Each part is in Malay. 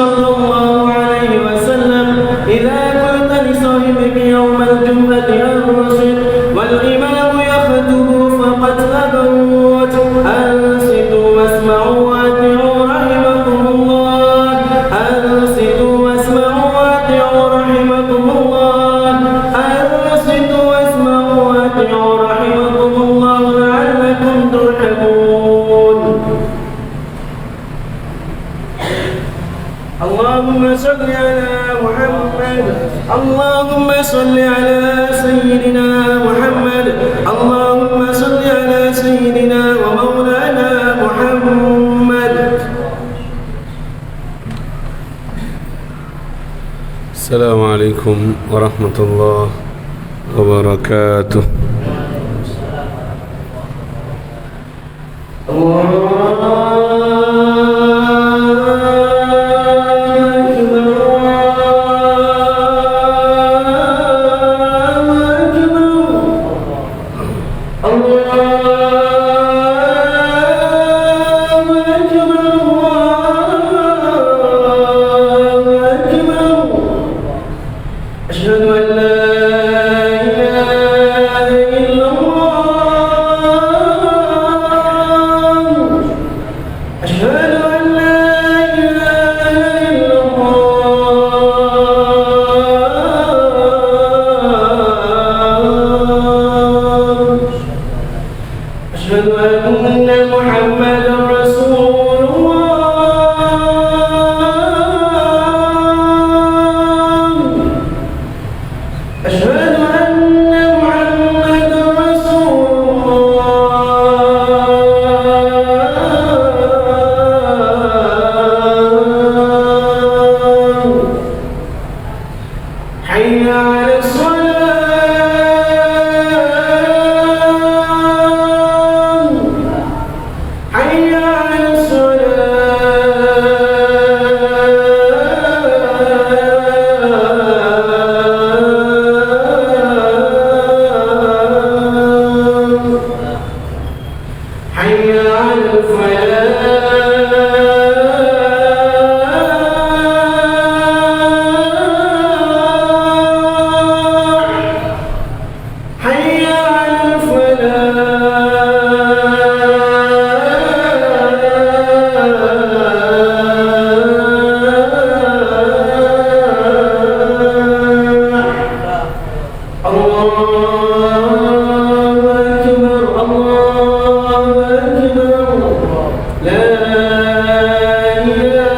صلى الله عليه وسلم إذا قلت لصاحبك يوم الجمعة أنصت والإمام يخطب فقد لغوت أنصتوا واسمعوا وأطيعوا رحمكم الله أنصتوا واسمعوا وأطيعوا رحمكم الله أنصتوا واسمعوا وأطيعوا رحمكم الله لعلكم ترحمون. اللهم صل على محمد اللهم صل على سيدنا محمد اللهم صل على سيدنا ومولانا محمد. السلام عليكم ورحمة الله وبركاته. أشهد أن لا إله إلا الله أشهد أن لا إله إلا الله أشهد أن محمدا رسول الله أشهد أن محمدا رسول الله. حي على الصلاة حي على حي على الفلاح حي على الفلاح. الله أكبر الله أكبر لا إله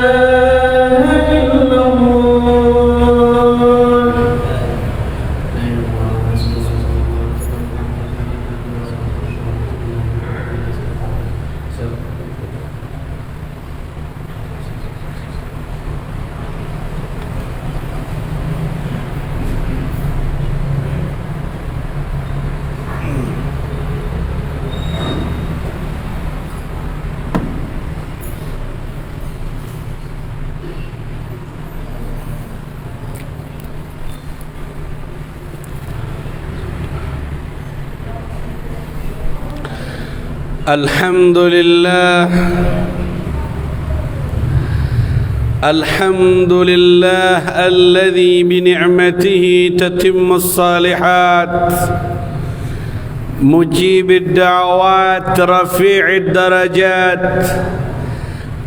إلا الله. الحمد لله الحمد لله الذي بنعمته تتم الصالحات مجيب الدعوات رفيع الدرجات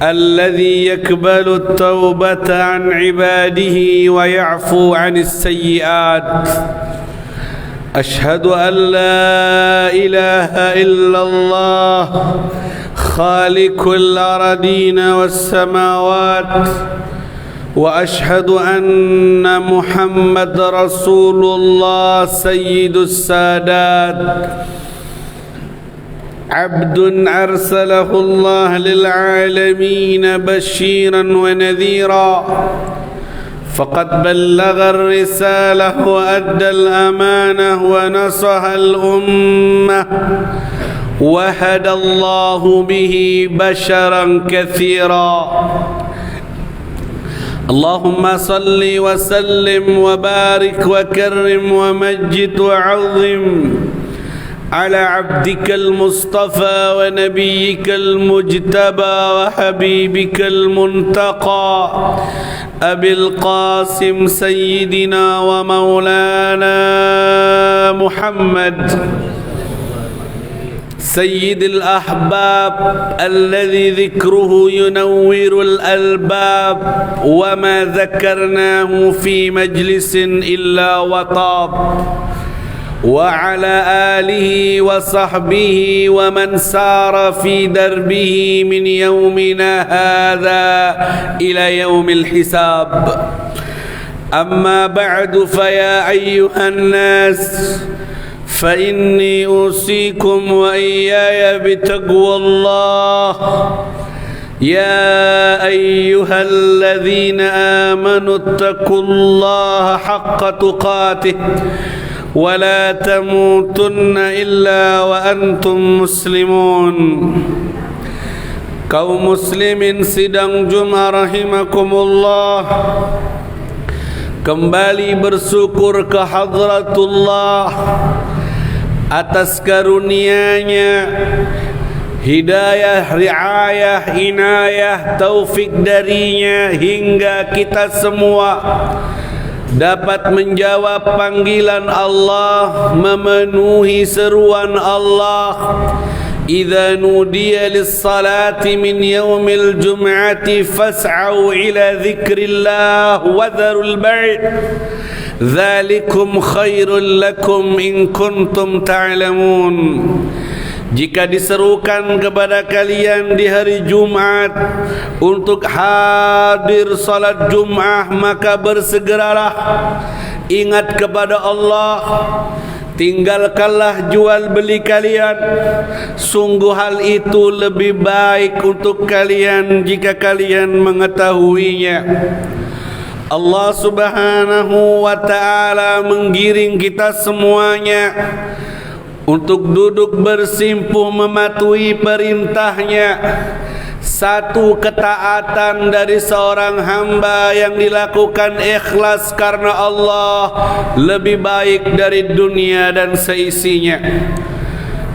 الذي يقبل التوبة عن عباده ويعفو عن السيئات. أشهد أن لا إله إلا الله خالق الأرضين والسماوات وأشهد أن محمد رسول الله سيد السادات عبد أرسله الله للعالمين بشيرا ونذيرا فقد بلغ الرسالة وأدى الأمانة ونصح الأمة وهدى الله به بشرا كثيرا. اللهم صل وسلم وبارك وكرم ومجد وعظم على عبدك المصطفى ونبيك المجتبى وحبيبك المنتقى أبي القاسم سيدنا ومولانا محمد سيد الأحباب الذي ذكره ينور الألباب وما ذكرناه في مجلس إلا وطاب وعلى آله وصحبه ومن سار في دربه من يومنا هذا إلى يوم الحساب أما بعد فيا أيها الناس فإني أوصيكم وإياي بتقوى الله يا أيها الذين آمنوا اتقوا الله حق تقاته ولا تموتن إلا وأنتم مسلمون. Kaum muslimin sidang Jumat rahimakumullah, kembali bersyukur ke hadratullah atas karunia-Nya, hidayah, riayah, inayah, taufik darinya hingga kita semua dapat menjawab panggilan Allah, memenuhi seruan Allah. Idza nudiya lis-salati min yaumil jum'ati fas'au ila dzikrillah wa dzarul bai'. Dzalikum khairul lakum in kuntum ta'lamun. Jika diserukan kepada kalian di hari Jumat untuk hadir salat Jumat, maka bersegeralah, ingat kepada Allah, tinggalkanlah jual beli kalian. Sungguh hal itu lebih baik untuk kalian jika kalian mengetahuinya. Allah Subhanahu wa ta'ala menggiring kita semuanya untuk duduk bersimpuh mematuhi perintahnya. Satu ketaatan dari seorang hamba yang dilakukan ikhlas karena Allah lebih baik dari dunia dan seisinya.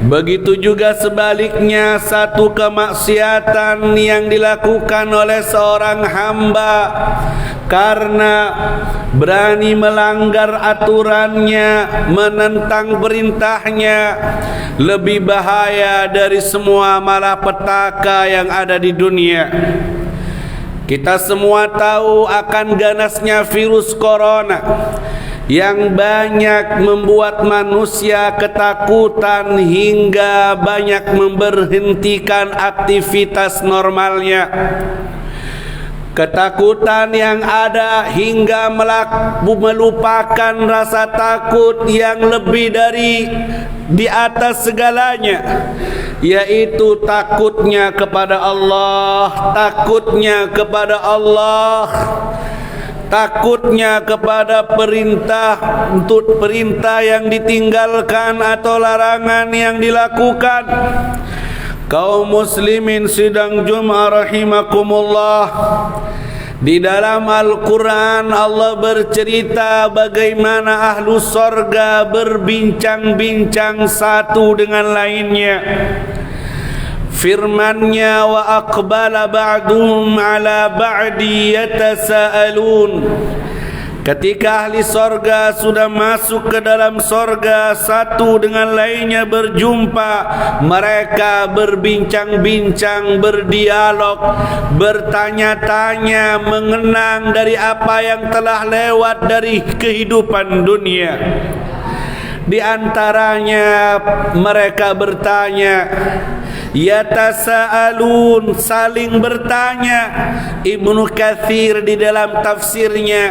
Begitu juga sebaliknya, satu kemaksiatan yang dilakukan oleh seorang hamba karena berani melanggar aturannya, menentang perintahnya, lebih bahaya dari semua malapetaka yang ada di dunia. Kita semua tahu akan ganasnya virus corona yang banyak membuat manusia ketakutan hingga banyak memberhentikan aktivitas normalnya. Ketakutan yang ada hingga melupakan rasa takut yang lebih dari di atas segalanya, yaitu takutnya kepada Allah, takutnya kepada Allah, takutnya kepada perintah, untuk perintah yang ditinggalkan atau larangan yang dilakukan. Kaum muslimin sidang Jumat rahimakumullah, di dalam Al-Quran Allah bercerita bagaimana ahlu sorga berbincang-bincang satu dengan lainnya. Firman-Nya, wa aqbala ba'duhum ala ba'di yatasaalun. Ketika ahli sorga sudah masuk ke dalam sorga, satu dengan lainnya berjumpa, mereka berbincang-bincang, berdialog, bertanya-tanya, mengenang dari apa yang telah lewat dari kehidupan dunia. Di antaranya mereka bertanya, yatasaalun, saling bertanya. Ibnu Katsir di dalam tafsirnya,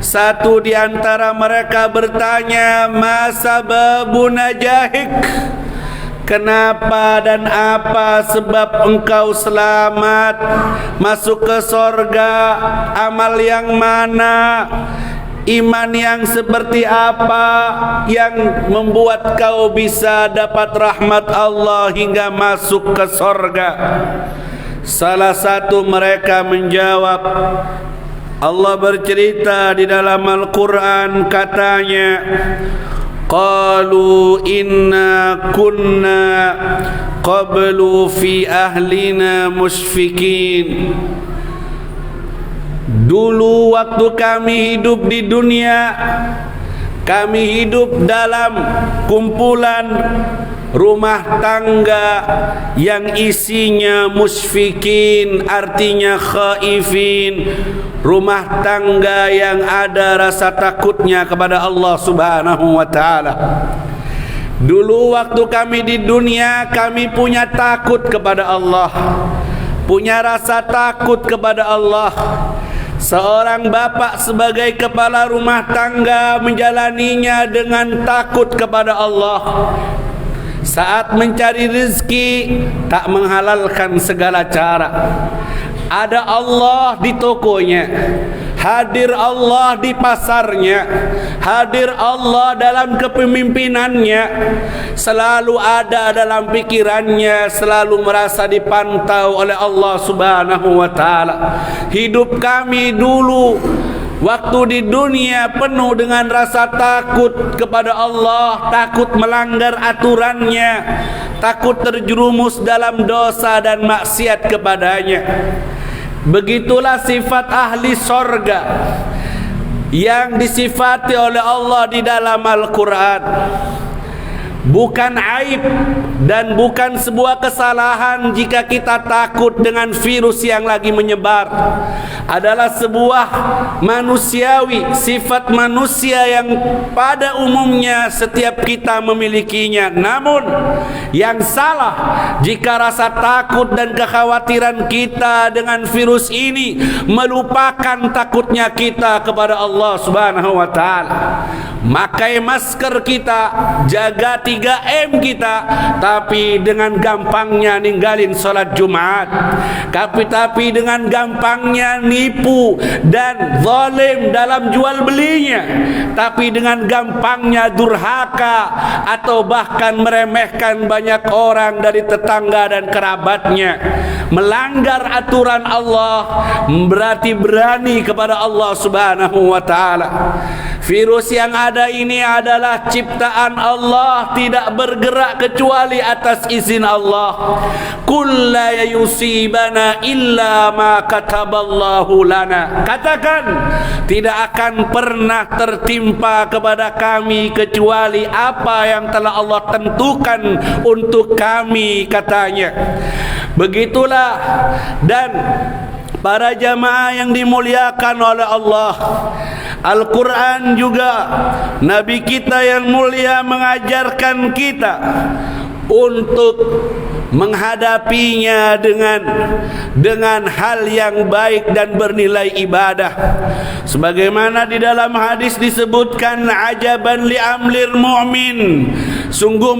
satu di antara mereka bertanya, ma sababu najahik, kenapa dan apa sebab engkau selamat masuk ke sorga? Amal yang mana? Iman yang seperti apa yang membuat kau bisa dapat rahmat Allah hingga masuk ke sorga? Salah satu mereka menjawab, Allah bercerita di dalam Al-Quran, katanya, qalu inna kunna qablu fi ahlina musyfikin. Dulu waktu kami hidup di dunia, kami hidup dalam kumpulan rumah tangga yang isinya musyfikin, artinya khaifin, rumah tangga yang ada rasa takutnya kepada Allah Subhanahu wa ta'ala. Dulu waktu kami di dunia, kami punya takut kepada Allah, punya rasa takut kepada Allah. Seorang bapak sebagai kepala rumah tangga menjalaninya dengan takut kepada Allah. Saat mencari rezeki tak menghalalkan segala cara. Ada Allah di tokonya, hadir Allah di pasarnya, hadir Allah dalam kepemimpinannya, selalu ada dalam pikirannya, selalu merasa dipantau oleh Allah Subhanahu wa ta'ala. Hidup kami dulu waktu di dunia penuh dengan rasa takut kepada Allah, takut melanggar aturannya, takut terjerumus dalam dosa dan maksiat kepadanya. Begitulah sifat ahli sorga yang disifati oleh Allah di dalam Al-Quran. Bukan aib dan bukan sebuah kesalahan jika kita takut dengan virus yang lagi menyebar. Adalah sebuah manusiawi, sifat manusia yang pada umumnya setiap kita memilikinya. Namun yang salah jika rasa takut dan kekhawatiran kita dengan virus ini melupakan takutnya kita kepada Allah Subhanahu wa ta'ala. Makai masker kita, jaga 3M kita, tapi dengan gampangnya ninggalin sholat Jumat, tapi dengan gampangnya nipu dan zalim dalam jual belinya, tapi dengan gampangnya durhaka atau bahkan meremehkan banyak orang dari tetangga dan kerabatnya. Melanggar aturan Allah berarti berani kepada Allah Subhanahu wa ta'ala. Virus yang ada ini adalah ciptaan Allah, tidak bergerak kecuali atas izin Allah. Qul la yusibana illa ma kataballahu lana. Katakan, tidak akan pernah tertimpa kepada kami kecuali apa yang telah Allah tentukan untuk kami, katanya. Begitulah. Dan para jamaah yang dimuliakan oleh Allah, Al-Quran juga Nabi kita yang mulia mengajarkan kita untuk menghadapinya dengan hal yang baik dan bernilai ibadah. Sebagaimana di dalam hadis disebutkan, ajaban li amlir mu'min, sungguh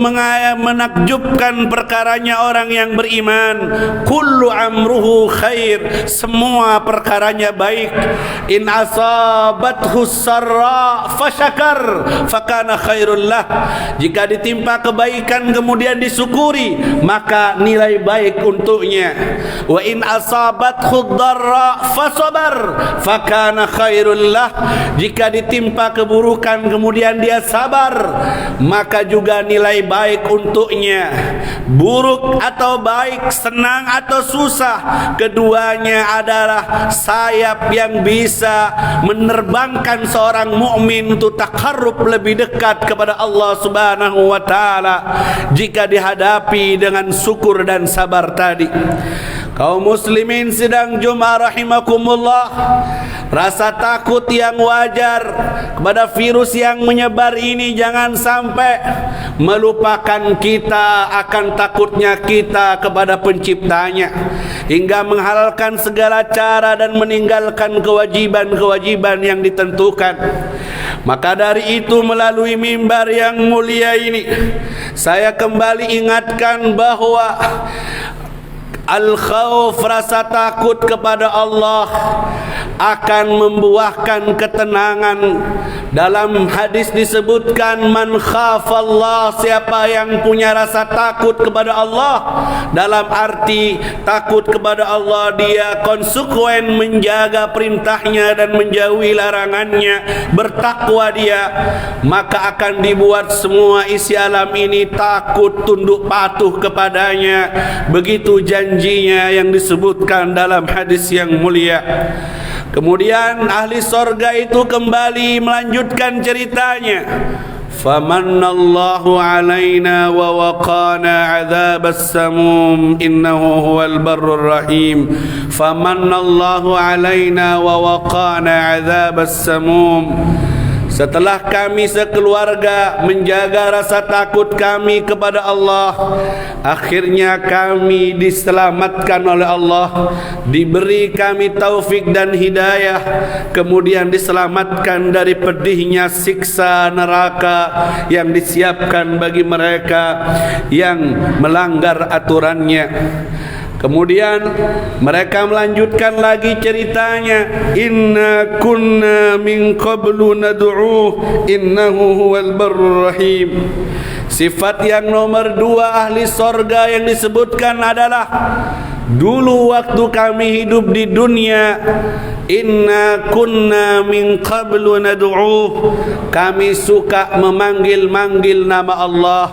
menakjubkan perkaranya orang yang beriman. Kullu amruhu khair, semua perkaranya baik. In asabathu sarra fasyakar fakana khairul lah. Jika ditimpa kebaikan kemudian disyukuri, maka nilai baik untuknya. Wa in asabathu dharra fasabar fakana khairul lah. Jika ditimpa keburukan kemudian dia sabar, maka juga nilai baik untuknya. Buruk atau baik, senang atau susah, keduanya adalah sayap yang bisa menerbangkan seorang mukmin untuk takarrub lebih dekat kepada Allah Subhanahu wa ta'ala jika dihadapi dengan syukur dan sabar tadi. Kaum muslimin sidang Jumat rahimakumullah, rasa takut yang wajar kepada virus yang menyebar ini jangan sampai melupakan kita akan takutnya kita kepada penciptanya, hingga menghalalkan segala cara dan meninggalkan kewajiban-kewajiban yang ditentukan. Maka dari itu, melalui mimbar yang mulia ini, saya kembali ingatkan bahwa al-khawf, rasa takut kepada Allah, akan membuahkan ketenangan Dalam hadis disebutkan man khafallah, siapa yang punya rasa takut kepada Allah, dalam arti takut kepada Allah dia konsekuen menjaga perintahnya dan menjauhi larangannya, bertakwa dia, maka akan dibuat semua isi alam ini takut tunduk patuh kepadanya. Begitu janjinya yang disebutkan dalam hadis yang mulia. Kemudian ahli sorga itu kembali melanjutkan ceritanya. Famanallahu alaina wa waqana adzabas samum innahu huwal barrur rahim. Famanallahu alaina wa waqana adzabas samum. Setelah kami sekeluarga menjaga rasa takut kami kepada Allah, akhirnya kami diselamatkan oleh Allah, diberi kami taufik dan hidayah, kemudian diselamatkan dari pedihnya siksa neraka yang disiapkan bagi mereka yang melanggar aturannya. Kemudian mereka melanjutkan lagi ceritanya. Inna kunna min qablu nad'uh innahu huwal barrur rahim. Sifat yang nomor 2 ahli sorga yang disebutkan adalah dulu waktu kami hidup di dunia, inna kunna min qablu nad'uh, kami suka memanggil-manggil nama Allah.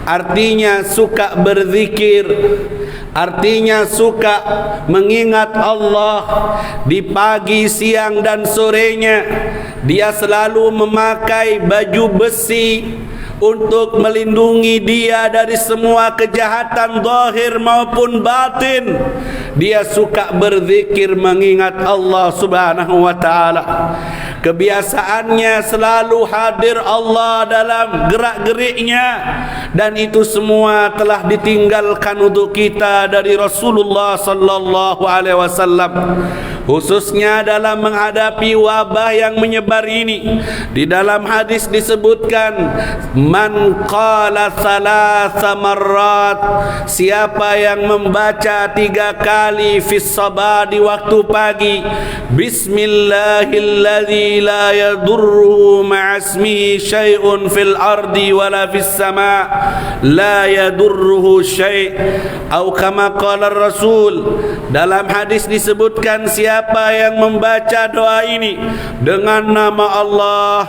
Artinya suka berzikir, artinya suka mengingat Allah di pagi, siang dan sorenya. Dia selalu memakai baju besi untuk melindungi dia dari semua kejahatan zahir maupun batin. Dia suka berzikir mengingat Allah Subhanahu wa taala. Kebiasaannya selalu hadir Allah dalam gerak-geriknya, dan itu semua telah ditinggalkan untuk kita dari Rasulullah sallallahu alaihi wasallam, khususnya dalam menghadapi wabah yang menyebar ini. Di dalam hadis disebutkan man qala thalatha marrat, siapa yang membaca 3 kali fis sabah di waktu pagi, bismillahilladzi la yadurru ma'asmihi syai'un fil ardi wala fis sama, la yadurruhu syai', atau kama qala rasul. Dalam hadis disebutkan siapa yang membaca doa ini dengan nama Allah,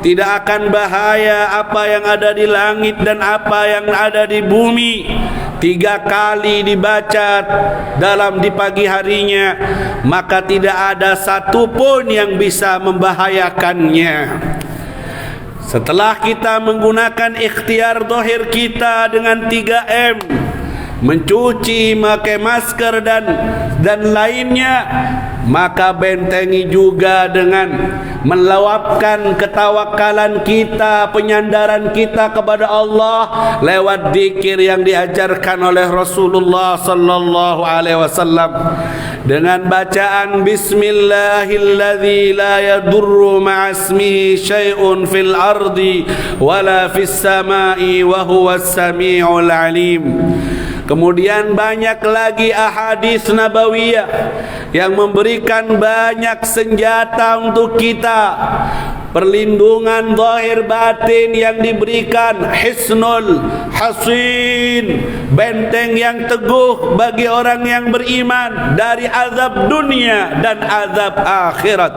tidak akan bahaya apa yang ada di langit dan apa yang ada di bumi. 3 kali dibaca di pagi harinya, maka tidak ada satu pun yang bisa membahayakannya. Setelah kita menggunakan ikhtiar zahir kita dengan 3M, mencuci, memakai masker dan lainnya, maka bentengi juga dengan meluapkan ketawakalan kita, penyandaran kita kepada Allah lewat zikir yang diajarkan oleh Rasulullah sallallahu alaihi wasallam, dengan bacaan bismillahilladzi la yadurru ma'asmihi syai'un fil ardi wala fis samai wa huwas samiul alim. Kemudian banyak lagi ahadits nabawiyah yang memberikan banyak senjata untuk kita, perlindungan zahir batin yang diberikan, hisnul hasin, benteng yang teguh bagi orang yang beriman dari azab dunia dan azab akhirat.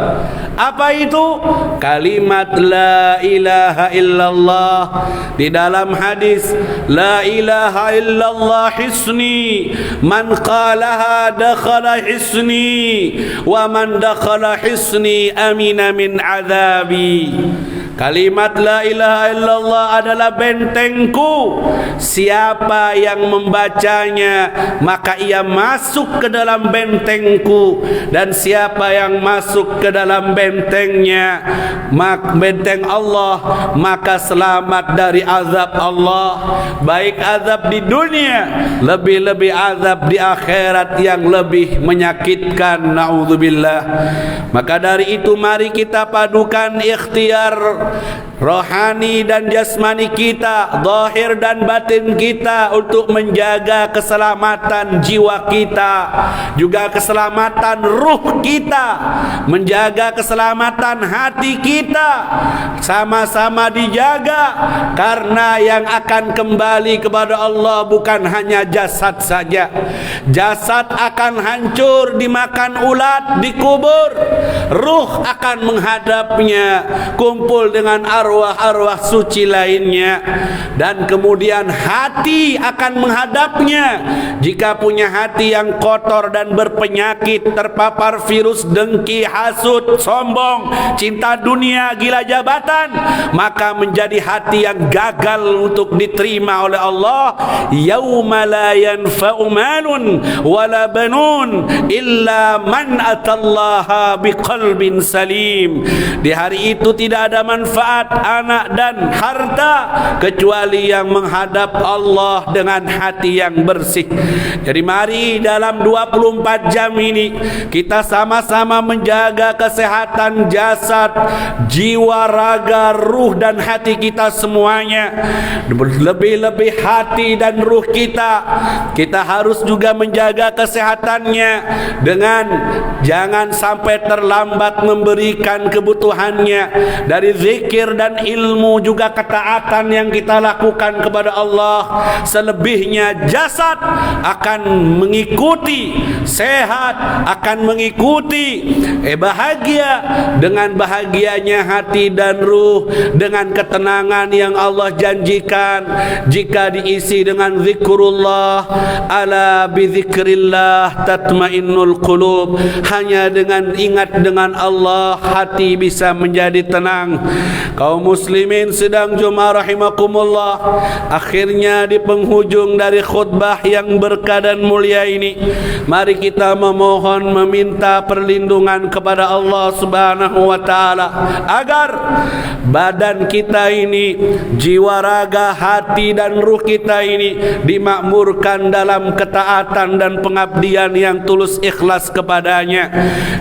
Apa itu? Kalimat la ilaha illallah. Di dalam hadis, la ilaha illallah hisni, man qalaha dakhala hisni, wa man dakhala hisni amina min azabi. Kalimat la ilaha illallah adalah bentengku. Siapa yang membacanya maka ia masuk ke dalam bentengku, dan siapa yang masuk ke dalam bentengnya, benteng Allah, maka selamat dari azab Allah, baik azab di dunia, lebih-lebih azab di akhirat yang lebih menyakitkan. Naudzubillah. Maka dari itu mari kita padukan ikhtiar rohani dan jasmani kita, zahir dan batin kita, untuk menjaga keselamatan jiwa kita, juga keselamatan ruh kita, menjaga keselamatan hati kita, sama-sama dijaga, karena yang akan kembali kepada Allah bukan hanya jasad saja. Jasad akan hancur dimakan ulat, dikubur, ruh akan menghadapnya, kumpul dengan arwah-arwah suci lainnya, dan kemudian hati akan menghadapnya. Jika punya hati yang kotor dan berpenyakit, terpapar virus dengki, hasud, sombong, cinta dunia, gila jabatan, maka menjadi hati yang gagal untuk diterima oleh Allah. Yauma la yanfa'u malun wala banun illa man atallaha biqalbin salim. Di hari itu tidak ada manfaat anak dan harta kecuali yang menghadap Allah dengan hati yang bersih. Jadi mari dalam 24 jam ini kita sama-sama menjaga kesehatan jasad, jiwa, raga, ruh dan hati kita semuanya. Lebih-lebih hati dan ruh kita harus juga menjaga kesehatannya dengan jangan sampai terlambat memberikan kebutuhannya dari zikir dan ilmu, juga ketaatan yang kita lakukan kepada Allah. Selebihnya jasad akan mengikuti, sehat akan mengikuti, bahagia dengan bahagianya hati dan ruh, dengan ketenangan yang Allah janjikan jika diisi dengan zikrullah. Ala bizikrillah tatmainnul qulub. Hanya dengan ingat dengan Allah hati bisa menjadi tenang. Kaum muslimin sedang Jumat rahimakumullah, akhirnya di penghujung dari khutbah yang berkah dan mulia ini, mari kita memohon, meminta perlindungan kepada Allah Subhanahu wa taala agar badan kita ini, jiwa, raga, hati dan ruh kita ini dimakmurkan dalam ketaatan dan pengabdian yang tulus ikhlas kepadanya.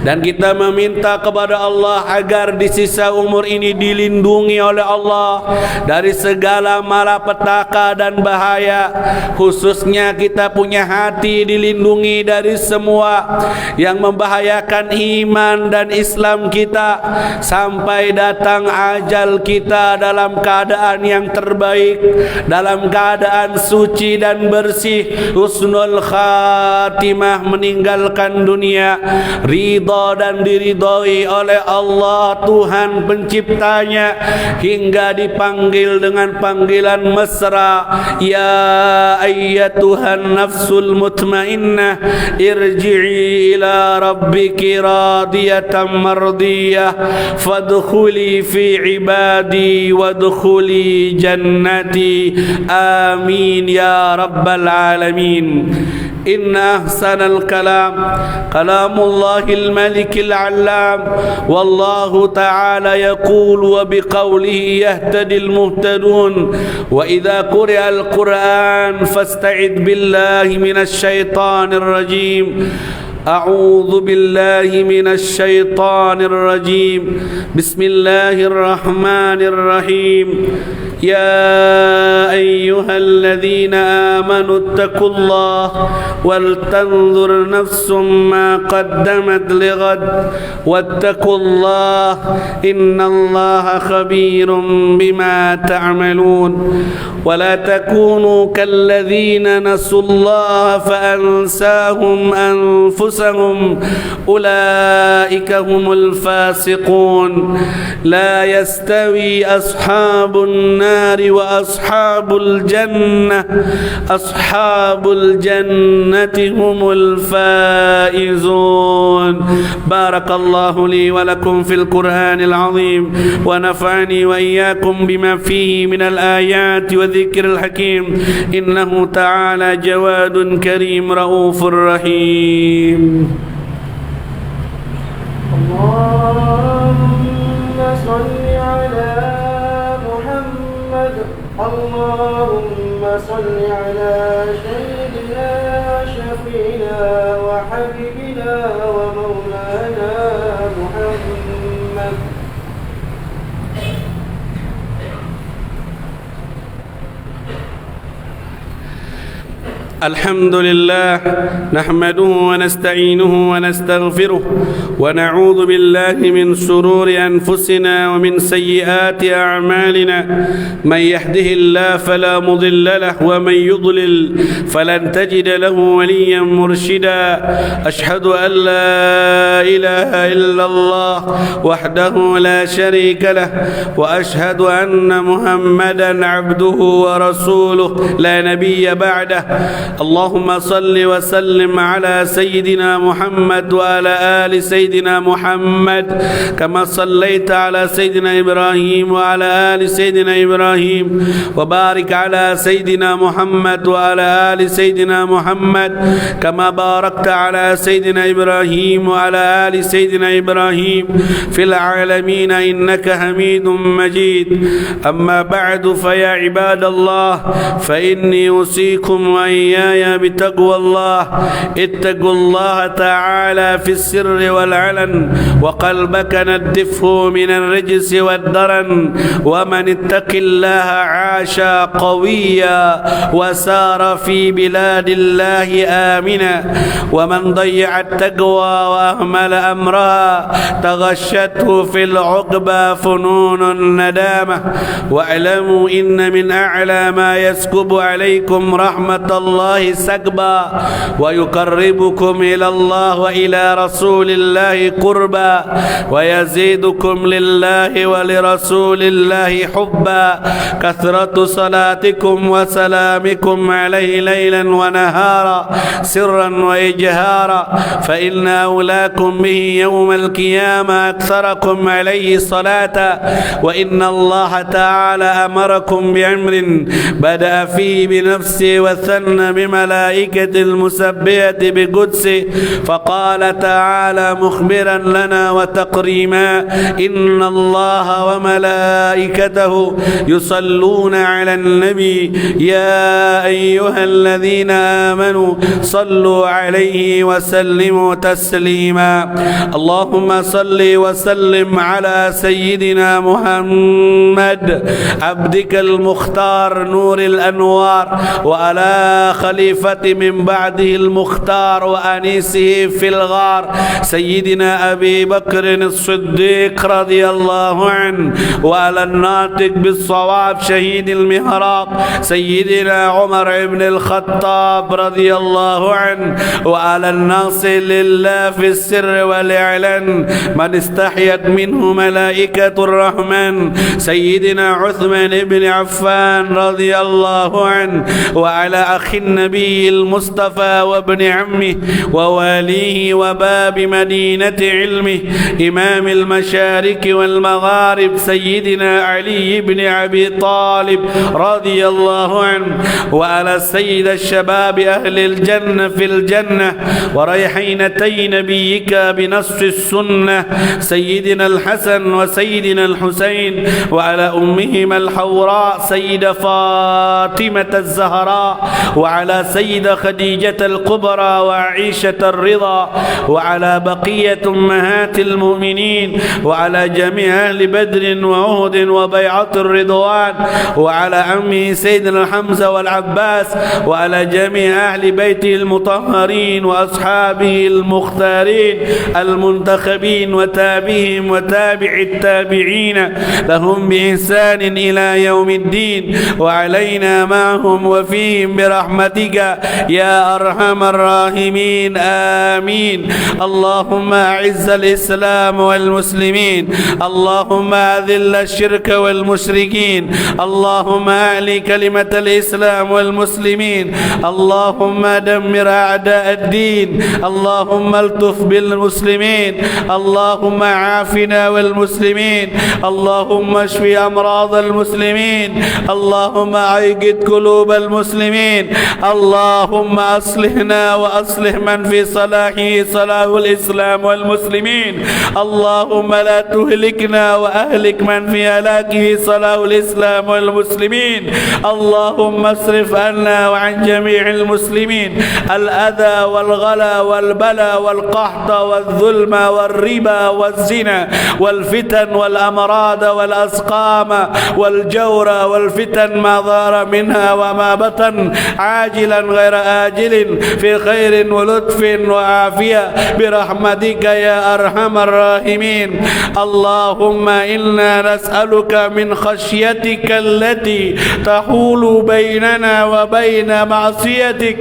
Dan kita meminta kepada Allah agar di sisa umur ini dilindungi oleh Allah dari segala malapetaka dan bahaya, khususnya kita punya hati dilindungi dari semua yang membahayakan iman dan Islam kita, sampai datang ajal kita dalam keadaan yang terbaik, dalam keadaan suci dan bersih, husnul khatimah, meninggalkan dunia, ridha dan diridhoi oleh Allah Tuhan penciptanya, hingga dipanggil dengan panggilan mesra, ya ayyatuhan nafsul mutmainnah irji'i ila rabbiki radiyatan mardiyah fadkhuli fi ibadi wadkhuli jannati amin ya rabbal alamin. إن أحسن الكلام كلام الله الملك العلام، والله تعالى يقول وبقوله يهتدي المهتدون، وإذا قرئ القرآن فاستعذ بالله من الشيطان الرجيم. أعوذ بالله من الشيطان الرجيم. بسم الله الرحمن الرحيم. يا أيها الذين آمنوا اتقوا الله ولتنظر نفس ما قدمت لغد واتقوا الله إن الله خبير بما تعملون. ولا تكونوا كالذين نسوا الله فأنساهم أنفسهم أولئك هم الفاسقون. لا يستوي أصحاب النار وأصحاب الجنة، أصحاب الجنة هم الفائزون. بارك الله لي ولكم في القرآن العظيم، ونفعني وإياكم بما فيه من الآيات والذكر الحكيم، إنه تعالى جواد كريم رؤوف رحيم. اللهم صل على محمد. اللهم صل على سيدنا شفينا وحبيبنا ومولانا محمد. الحمد لله نحمده ونستعينه ونستغفره ونعوذ بالله من شرور أنفسنا ومن سيئات أعمالنا من يهده الله فلا مضل له ومن يضلل فلن تجد له وليا مرشدا أشهد أن لا إله إلا الله وحده لا شريك له وأشهد أن محمدا عبده ورسوله لا نبي بعده اللهم صل وسلم على سيدنا محمد وعلى آل سيدنا محمد كما صليت على سيدنا إبراهيم وعلى آل سيدنا إبراهيم وبارك على سيدنا محمد وعلى آل سيدنا محمد كما باركت على سيدنا إبراهيم وعلى آل سيدنا إبراهيم في العالمين إنك حميد مجيد أما بعد فيا عباد الله فإني أوصيكم وإياكم بتقوى الله اتقوا الله تعالى في السر والعلن وقلبك نتفه من الرجس والدرن ومن اتق الله عاش قويا وسار في بلاد الله آمنا ومن ضيع التقوى وأهمل أمرها تغشته في العقبى فنون الندامة واعلموا إن من أعلى ما يسكب عليكم رحمة الله سكبا ويقربكم إلى الله وإلى رسول الله قربا ويزيدكم لله ولرسول الله حبا كثرة صلاتكم وسلامكم عليه ليلا ونهارا سرا وإجهارا فإن أولاكم به يوم القيامة أكثركم عليه صلاة وإن الله تعالى أمركم بأمر بدأ فيه بنفسه وثنى بملائكة المسبحة بقدسه فقال تعالى مخبرا لنا وتقريما إن الله وملائكته يصلون على النبي يا أيها الذين آمنوا صلوا عليه وسلموا تسليما اللهم صل وسلم على سيدنا محمد عبدك المختار نور الأنوار وعلى خليفة من بعده المختار وأنيسه في الغار سيدنا أبي بكر الصديق رضي الله عنه وعلى الناطق بالصواب شهيد المهراب سيدنا عمر بن الخطاب رضي الله عنه وعلى الناصر لله في السر والإعلان من استحيت منه ملائكة الرحمن سيدنا عثمان بن عفان رضي الله عنه وعلى أخي النبي المصطفى وابن عمه وواليه وباب مدينة علمه إمام المشارق والمغارب سيدنا علي بن أبي طالب رضي الله عنه وعلى سيد الشباب أهل الجنة في الجنة وريحينتي نبيك بنص السنة سيدنا الحسن وسيدنا الحسين وعلى أمهما الحوراء سيدة فاطمة الزهراء وعلى سيدة خديجة الكبرى وعائشة الرضا وعلى بقية أمهات المؤمنين وعلى جميع أهل بدر وأهد وبيعة الرضوان وعلى أمه سيدنا حمزة والعباس وعلى جميع أهل بيته المطهرين وأصحابه المختارين المنتخبين وتابعهم وتابع التابعين لهم بإحسان إلى يوم الدين وعلينا معهم وفيهم برحمتك يا أرحم الراحمين آمين اللهم أعز الإسلام والمسلمين اللهم أذل الشرك والمشركين اللهم أعلي كلمة الإسلام والمسلمين اللهم دمر أعداء الدين اللهم الطف بالمسلمين اللهم عافنا والمسلمين اللهم اشف أمراض المسلمين اللهم أيقظ قلوب المسلمين اللهم أصلحنا وأصلح من في صلاحه صلاح الإسلام والمسلمين اللهم لا تهلكنا وأهلك من في هلاكه صلاح الإسلام والمسلمين اللهم اصرف عنا وعن جميع المسلمين الأذى والغلا والبلاء والقحط والظلم والربا والزنا والفتن والأمراض والأسقام والجور والفتن ما ظهر منها وما بطن عاجلا غير آجل في خير ولطف وعافية برحمتك يا أرحم الراحمين. اللهم إنا نسألك من خشيتك التي تحول بيننا وبين معصيتك.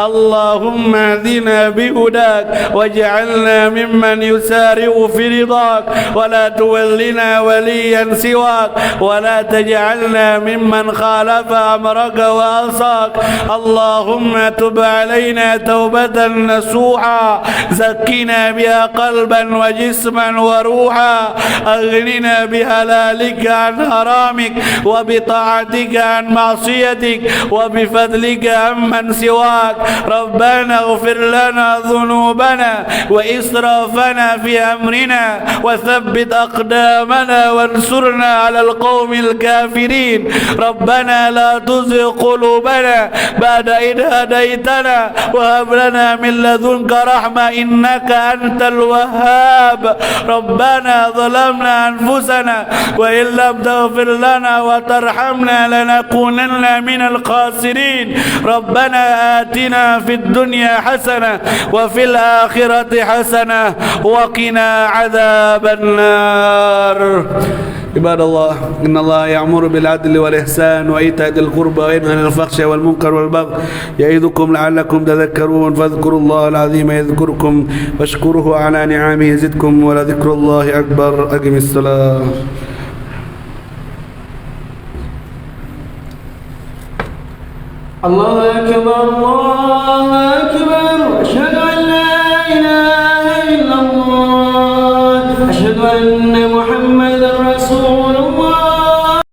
اللهم اهدنا بهداك واجعلنا ممن يسارع في رضاك ولا تولنا وليا سواك ولا تجعلنا ممن خالف أمرك وأعصاك. اللهم تب علينا توبة نصوحا زكنا بها قلبا وجسما وروحا أغننا بحلالك عن حرامك وبطاعتك عن معصيتك وبفضلك عمن سواك. ربنا اغفر لنا ذنوبنا وإسرافنا في أمرنا وثبت أقدامنا وانصرنا على القوم الكافرين. ربنا لا تزغ قلوبنا بعد إذ هديتنا وهب لنا من لدنك رحمة إنك أنت الوهاب. ربنا ظلمنا أنفسنا وإن لم تغفر لنا وترحمنا لنكونن من الخاسرين. ربنا آتنا في الدنيا حسنة وفي الآخرة حسنة وقنا عذاب النار. عباد الله إن الله يأمر بالعدل والإحسان وإيتاء ذي القربى وينهى عن الفحشاء والمنكر والبغي يعظكم لعلكم تذكرون. فاذكروا الله العظيم يذكركم واشكروه على نعمه يزدكم ولذكر الله أكبر. أقم الصلاة. الله أكبر الله أكبر أشهد أن لا إله إلا الله أشهد أن